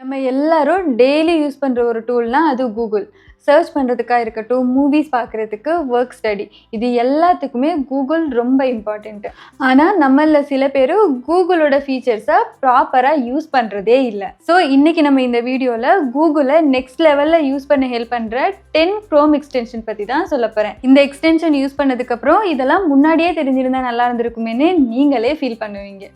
நம்ம எல்லாரும் daily use பண்ணுற ஒரு டூல்னா அது கூகுள். சர்ச் பண்ணுறதுக்காக இருக்கட்டும், மூவிஸ் பார்க்குறதுக்கு, ஒர்க் ஸ்டடி, இது எல்லாத்துக்குமே கூகுள் ரொம்ப இம்பார்ட்டண்ட்டு. ஆனால் நம்மளில் சில பேர் கூகுளோட ஃபீச்சர்ஸை ப்ராப்பராக யூஸ் பண்ணுறதே இல்லை. ஸோ இன்றைக்கி நம்ம இந்த வீடியோவில் கூகுளை நெக்ஸ்ட் லெவலில் யூஸ் பண்ண ஹெல்ப் பண்ணுற 10 க்ரோம் எக்ஸ்டென்ஷன் பற்றி தான் சொல்ல போகிறேன். இந்த எக்ஸ்டென்ஷன் யூஸ் பண்ணதுக்கப்புறம் இதெல்லாம் முன்னாடியே தெரிஞ்சிருந்தால் நல்லா இருந்திருக்குமேன்னு நீங்களே ஃபீல் பண்ணுவீங்க.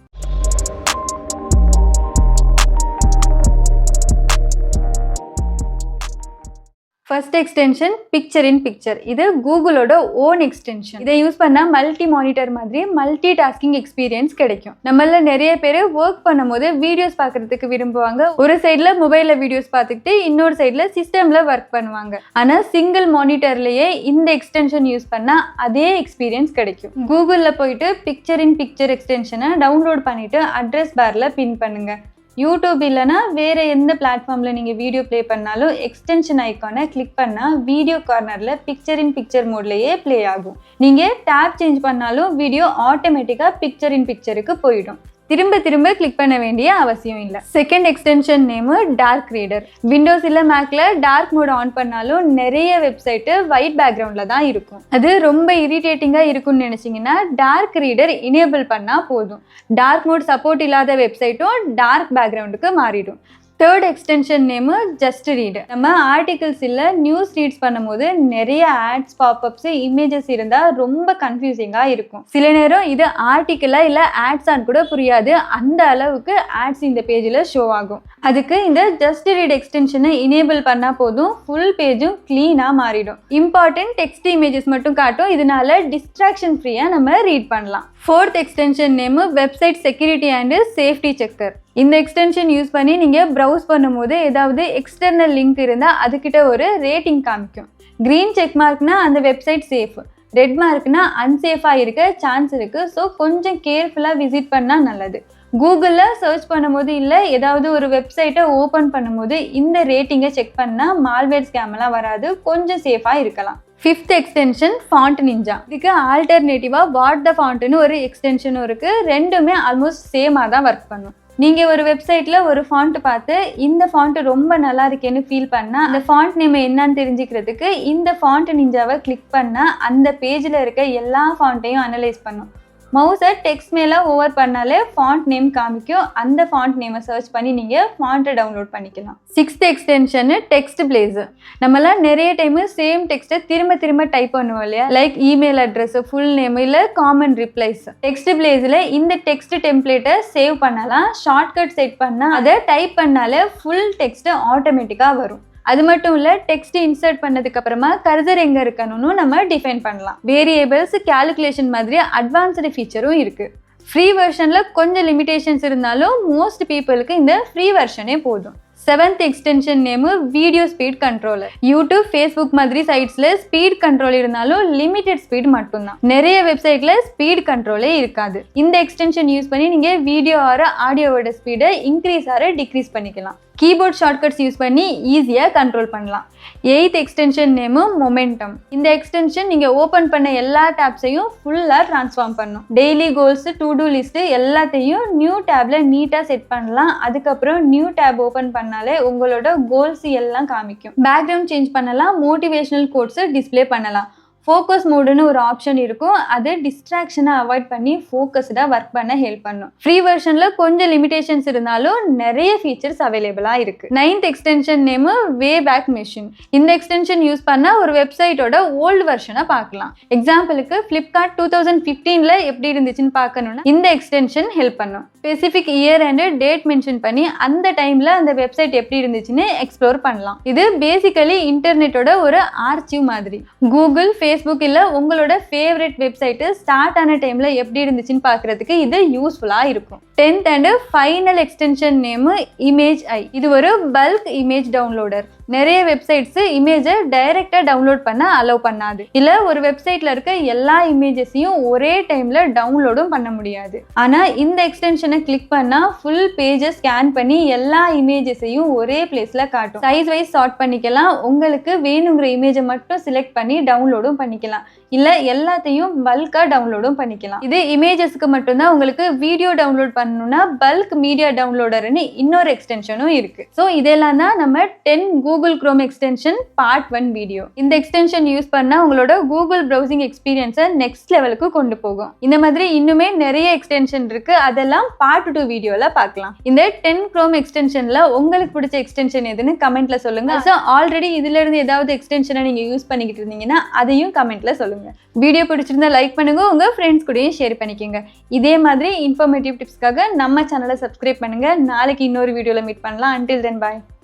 First extension picture in picture. இது கூகுளோட ஓன் எக்ஸ்டென்ஷன். இதை யூஸ் பண்ணால் மல்டி மானிட்டர் மாதிரி மல்டி டாஸ்கிங் எக்ஸ்பீரியன்ஸ் கிடைக்கும். நம்மள நிறைய பேர் ஒர்க் பண்ணும் போது வீடியோஸ் பார்க்கறதுக்கு விரும்புவாங்க. ஒரு சைடில் மொபைலில் வீடியோஸ் பார்த்துக்கிட்டு இன்னொரு சைடில் சிஸ்டமில் ஒர்க் பண்ணுவாங்க. ஆனால் சிங்கிள் மானிட்டர்லேயே இந்த எக்ஸ்டென்ஷன் யூஸ் பண்ணால் அதே எக்ஸ்பீரியன்ஸ் கிடைக்கும். கூகுளில் போயிட்டு பிக்சர் இன் பிக்சர் எக்ஸ்டென்ஷனை டவுன்லோட் பண்ணிவிட்டு அட்ரஸ் பாரில் பின் பண்ணுங்கள். யூடியூப் இல்லைனா வேறு எந்த பிளாட்ஃபார்மில் நீங்கள் வீடியோ ப்ளே பண்ணாலும் எக்ஸ்டென்ஷன் ஐக்கானை கிளிக் பண்ணால் வீடியோ கார்னரில் பிக்சர் இன் பிக்சர் மோட்லேயே ப்ளே ஆகும். நீங்கள் டேப் சேஞ்ச் பண்ணாலும் வீடியோ ஆட்டோமேட்டிக்காக பிக்சர் இன் பிக்சருக்கு போயிடும். திரும்ப திரும்ப கிளிக் பண்ண வேண்டிய அவசியம் இல்லை. Second extension name dark reader. Windows இல்லை மேக்ல டார்க் மோட் ஆன் பண்ணாலும் நிறைய வெப்சைட்டு ஒயிட் பேக்ரவுண்டில் தான் இருக்கும். அது ரொம்ப இரிட்டேட்டிங்காக இருக்கும்னு நினச்சிங்கன்னா டார்க் ரீடர் இனேபிள் பண்ணால் போதும். டார்க் மோட் சப்போர்ட் இல்லாத வெப்சைட்டும் டார்க் பேக்ரவுண்டுக்கு மாறிடும். Third extension name just read. நம்ம ஆர்டிகிள்ஸ் இல்லை நியூஸ் ரீட்ஸ் பண்ணும்போது நிறைய ஆட்ஸ், பாப்அப்ஸ், இமேஜஸ் இருந்தால் ரொம்ப கன்ஃபியூசிங்காக இருக்கும். சில நேரம் இது ஆர்டிக்கிளாக இல்லை ஆட்ஸான்னு கூட புரியாது. அந்த அளவுக்கு ஆட்ஸ் இந்த பேஜில் ஷோ ஆகும். அதுக்கு இந்த ஜஸ்ட் ரீட் எக்ஸ்டென்ஷனை இனேபிள் பண்ணால் போதும், ஃபுல் பேஜும் க்ளீனாக மாறிடும். இம்பார்ட்டன்ட் டெக்ஸ்ட் இமேஜஸ் மட்டும் காட்டும். இதனால டிஸ்ட்ராக்ஷன் ஃப்ரீயாக நம்ம ரீட் பண்ணலாம். Fourth extension name website security and safety checker. இந்த எக்ஸ்டென்ஷன் யூஸ் பண்ணி நீங்கள் ப்ரௌஸ் பண்ணும்போது ஏதாவது எக்ஸ்டர்னல் லிங்க் இருந்தால் அதுக்கிட்ட ஒரு ரேட்டிங் காமிக்கும். க்ரீன் செக் மார்க்னா அந்த வெப்சைட் சேஃப், ரெட் மார்க்னா அன்சேஃபாக இருக்க சான்ஸ் இருக்குது. ஸோ கொஞ்சம் கேர்ஃபுல்லாக விசிட் பண்ணால் நல்லது. கூகுளில் சர்ச் பண்ணும்போது இல்லை ஏதாவது ஒரு வெப்சைட்டை ஓப்பன் பண்ணும்போது இந்த ரேட்டிங்கை செக் பண்ணால் மால்வேர் ஸ்கேம்லாம் வராது, கொஞ்சம் சேஃபாக இருக்கலாம். Fifth extension font ninja. இதுக்கு ஆல்டர்னேட்டிவாக வாட் த ஃபாண்ட்னு ஒரு எக்ஸ்டென்ஷனும் இருக்குது. ரெண்டுமே ஆல்மோஸ்ட் சேமாக தான் ஒர்க் பண்ணும். நீங்கள் ஒரு வெப்சைட்டில் ஒரு ஃபாண்ட் பார்த்து இந்த ஃபாண்ட் ரொம்ப நல்லா இருக்கேன்னு ஃபீல் பண்ணால் அந்த ஃபாண்ட் நேம் என்னன்னு தெரிஞ்சுக்கிறதுக்கு இந்த ஃபாண்ட் நிஞ்சாவை கிளிக் பண்ணால் அந்த பேஜில் இருக்க எல்லா ஃபாண்ட்டையும் அனலைஸ் பண்ணும். மவுஸை டெக்ஸ்ட் மேலே ஓவர் பண்ணாலே ஃபாண்ட் நேம் காமிக்கும். அந்த ஃபாண்ட் நேமை சர்ச் பண்ணி நீங்கள் ஃபாண்ட்டை டவுன்லோட் பண்ணிக்கலாம். Sixth extension text place. நம்மளாம் நிறைய டைமு சேம் டெக்ஸ்ட்டை திரும்ப திரும்ப டைப் பண்ணுவோம் இல்லையா, like email address, full name இல்லை காமன் ரிப்ளைஸ். டெக்ஸ்ட் பிளேஸில் இந்த டெக்ஸ்ட் டெம்ப்ளேட்டை சேவ் பண்ணலாம். ஷார்ட்கட் செட் பண்ணால் அதை டைப் பண்ணாலே ஃபுல் டெக்ஸ்ட்டு ஆட்டோமேட்டிக்காக வரும். அது மட்டும் இல்லை, டெக்ஸ்ட் இன்சர்ட் பண்ணதுக்கு அப்புறமா கர்சர் எங்கே இருக்கணும்னு நம்ம டிஃபைன் பண்ணலாம். வேரியபிள்ஸ், கேல்குலேஷன் மாதிரி அட்வான்ஸ்டு ஃபீச்சரும் இருக்குது. ஃப்ரீ வெர்ஷனில் கொஞ்சம் லிமிடேஷன்ஸ் இருந்தாலும் மோஸ்ட் பீப்புளுக்கு இந்த ஃப்ரீ வெர்ஷனே போதும். Seventh extension name video speed controller. YouTube, Facebook மாதிரி சைட்ஸில் ஸ்பீட் கண்ட்ரோல் இருந்தாலும் லிமிட்டட் ஸ்பீட் மட்டும்தான். நிறைய வெப்சைட்டில் ஸ்பீட் கண்ட்ரோலே இருக்காது. இந்த எக்ஸ்டென்ஷன் யூஸ் பண்ணி நீங்கள் வீடியோ ஆர் ஆடியோவோட ஸ்பீடை இன்க்ரீஸ் ஆர் டிக்ரீஸ் பண்ணிக்கலாம். கீபோர்ட் ஷார்ட்கட்ஸ் யூஸ் பண்ணி ஈஸியாக கண்ட்ரோல் பண்ணலாம். Eighth extension name momentum. இந்த எக்ஸ்டென்ஷன் நீங்கள் ஓப்பன் பண்ண எல்லா டேப்ஸையும் ஃபுல்லாக ட்ரான்ஸ்ஃபார்ம் பண்ணும். Daily goals, to do list எல்லாத்தையும் நியூ டேப்பில் நீட்டாக செட் பண்ணலாம். அதுக்கப்புறம் நியூ டேப் ஓப்பன் பண்ணாலே உங்களோட கோல்ஸ் எல்லாம் காமிக்கும். பேக்ரவுண்ட் சேஞ்ச் பண்ணலாம். மோட்டிவேஷனல் கோட்ஸை டிஸ்பிளே பண்ணலாம். ஃபோக்கஸ் மோடுன்னு ஒரு ஆப்ஷன் இருக்கும். அது டிஸ்ட்ராக்ஷனை அவாய்ட் பண்ணி ஃபோக்கஸ்டாக ஒர்க் பண்ண ஹெல்ப் பண்ணும். ஃப்ரீ வெர்ஷனில் கொஞ்சம் லிமிடேஷன்ஸ் இருந்தாலும் நிறைய ஃபீச்சர்ஸ் அவைலபிளாக இருக்குது. Ninth extension name way back machine. இந்த எக்ஸ்டென்ஷன் யூஸ் பண்ணால் ஒரு வெப்சைட்டோட ஓல்டு வெர்ஷனை பார்க்கலாம். எக்ஸாம்பிளுக்கு ஃப்ளிப்கார்ட் 2015 எப்படி இருந்துச்சுன்னு பார்க்கணுன்னா இந்த எக்ஸ்டென்ஷன் ஹெல்ப் பண்ணும். Specific year and date mention பண்ணி அந்த டைமில் அந்த வெப்சைட் எப்படி இருந்துச்சுன்னு எக்ஸ்ப்ளோர் பண்ணலாம். இது பேசிக்கலி இன்டர்நெட்டோட ஒரு ஆர்ச்சிவ் மாதிரி. கூகுள், ஃபேஸ்புக் இல்லை உங்களோட ஃபேவரட் வெப்சைட்டு ஸ்டார்ட் ஆன டைமில் எப்படி இருந்துச்சுன்னு பார்க்குறதுக்கு இது யூஸ்ஃபுல்லாக இருக்கும். 10th and final extension name image ஐ. இது ஒரு பல்க் இமேஜ் டவுன்லோடர். நிறைய வெப்சைட்ஸ் இமேஜை டைரக்டா டவுன்லோட் பண்ண அலோவ் பண்ணாது. இல்ல ஒரு வெப்சைட்ல இருக்க எல்லா இமேஜஸையும் ஒரே டைம்ல டவுன்லோடும் பண்ண முடியாது. ஆனா இந்த எக்ஸ்டென்ஷனை கிளிக் பண்ணா ஃபுல் பேஜை ஸ்கேன் பண்ணி எல்லா இமேஜஸையும் ஒரே பிளேஸ்ல காட்டும். சைஸ் வைஸ் சார்ட் பண்ணிக்கலாம். உங்களுக்கு வேணுங்கிற இமேஜை மட்டும் செலக்ட் பண்ணி டவுன்லோடும் பண்ணிக்கலாம். இல்ல எல்லாத்தையும் பல்கா டவுன்லோடும் பண்ணிக்கலாம். இது இமேஜஸ்க்கு மட்டும்தான். உங்களுக்கு வீடியோ டவுன்லோட் பண்ணணும்னா பல்க் மீடியா டவுன்லோடர்னு இன்னொரு எக்ஸ்டென்ஷனும் இருக்கு. ஸோ இதெல்லாம் தான் நம்ம 10 Google chrome extension part 1 video. இந்த எக்ஸ்டென்ஷன் யூஸ் பண்ணா உங்களோட கூகுள் ப்ரௌசிங் எக்ஸ்பீரியன்ஸை நெக்ஸ்ட் லெவலுக்கு கொண்டு போகும். இந்த மாதிரி இன்னுமே நிறைய எக்ஸ்டென்ஷன் இருக்கு. அதெல்லாம் பார்ட் 2 வீடியோல பார்க்கலாம். இந்த 10 குரோம் எக்ஸ்டென்ஷன்ல உங்களுக்கு பிடிச்ச எக்ஸ்டென்ஷன் எதுன்னு கமெண்ட்ல சொல்லுங்க. ஆல்ரெடி இதுல இருந்து ஏதாவது எக்ஸ்டென்ஷனை நீங்க யூஸ் பண்ணிக்கிட்டு இருந்தீங்கன்னா அதையும் கமெண்ட்ல சொல்லுங்க. வீடியோ பிடிச்சிருந்தா லைக் பண்ணுங்க, உங்க ஃப்ரெண்ட்ஸ் கூடயும் ஷேர் பண்ணிக்கோங்க. இதே மாதிரி இன்ஃபர்மேட்டிவ் டிப்ஸ்க்காக நம்ம சேனலை சப்ஸ்கிரைப் பண்ணுங்க. நாளைக்கு இன்னொரு வீடியோல மீட் பண்ணலாம். until then bye.